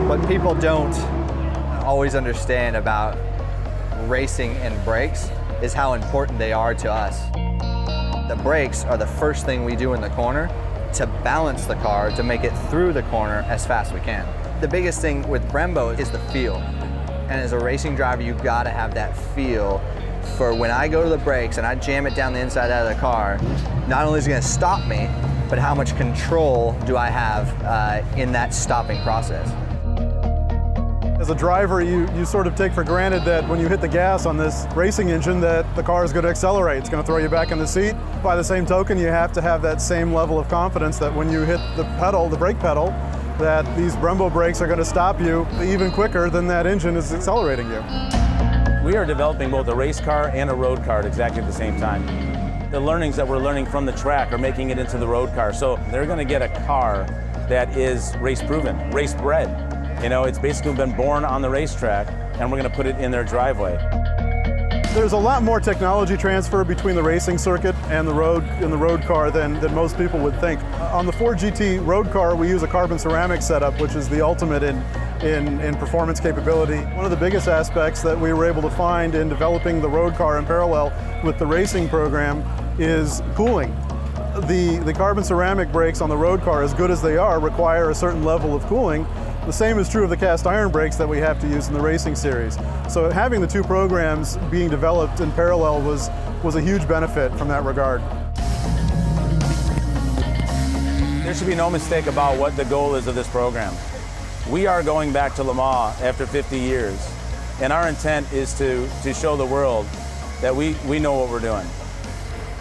What people don't always understand about racing and brakes is how important they are to us. The brakes are the first thing we do in the corner to balance the car to make it through the corner as fast as we can. The biggest thing with Brembo is the feel. And as a racing driver, you've got to have that feel for when I go to the brakes and I jam it down the inside out of the car, not only is it going to stop me, but how much control do I have in that stopping process. As a driver, you sort of take for granted that when you hit the gas on this racing engine that the car is going to accelerate. It's going to throw you back in the seat. By the same token, you have to have that same level of confidence that when you hit the pedal, the brake pedal, that these Brembo brakes are going to stop you even quicker than that engine is accelerating you. We are developing both a race car and a road car at exactly the same time. The learnings that we're learning from the track are making it into the road car. So they're going to get a car that is race proven, race bred. You know, it's basically been born on the racetrack, and we're going to put it in their driveway. There's a lot more technology transfer between the racing circuit and the road car than most people would think. On the Ford GT road car, we use a carbon ceramic setup, which is the ultimate in performance capability. One of the biggest aspects that we were able to find in developing the road car in parallel with the racing program is cooling. The carbon ceramic brakes on the road car, as good as they are, require a certain level of cooling. The same is true of the cast iron brakes that we have to use in the racing series. So having the two programs being developed in parallel was a huge benefit from that regard. There should be no mistake about what the goal is of this program. We are going back to Le Mans after 50 years, and our intent is to show the world that we know what we're doing.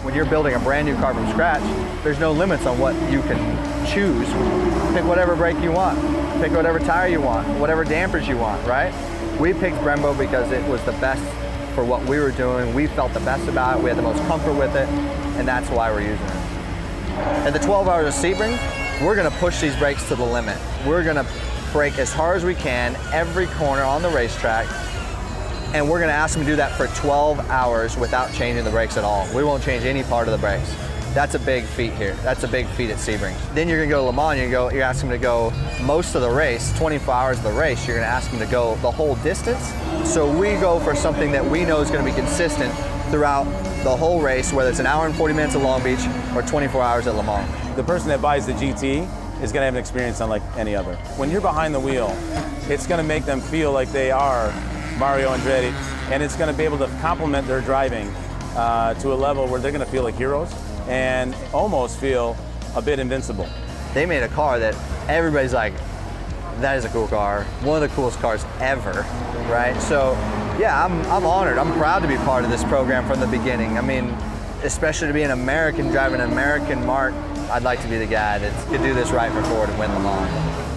When you're building a brand new car from scratch, there's no limits on what you can choose. Pick whatever brake you want, pick whatever tire you want, whatever dampers you want, right? We picked Brembo because it was the best for what we were doing. We felt the best about it, we had the most comfort with it, and that's why we're using it. At the 12 hours of Sebring, we're gonna push these brakes to the limit. We're gonna brake as hard as we can every corner on the racetrack, and we're gonna ask them to do that for 12 hours without changing the brakes at all. We won't change any part of the brakes. That's a big feat here. That's a big feat at Sebring. Then you're gonna go to Le Mans, you're asking them to go most of the race, 24 hours of the race, you're gonna ask them to go the whole distance. So we go for something that we know is gonna be consistent throughout the whole race, whether it's an hour and 40 minutes at Long Beach or 24 hours at Le Mans. The person that buys the GT is going to have an experience unlike any other. When you're behind the wheel, it's going to make them feel like they are Mario Andretti, and it's going to be able to complement their driving to a level where they're going to feel like heroes and almost feel a bit invincible. They made a car that everybody's like, that is a cool car, one of the coolest cars ever, right? So yeah, I'm honored. I'm proud to be part of this program from the beginning. I mean, especially to be an American driving an American marque, I'd like to be the guy that could do this right for Ford and win Le Mans.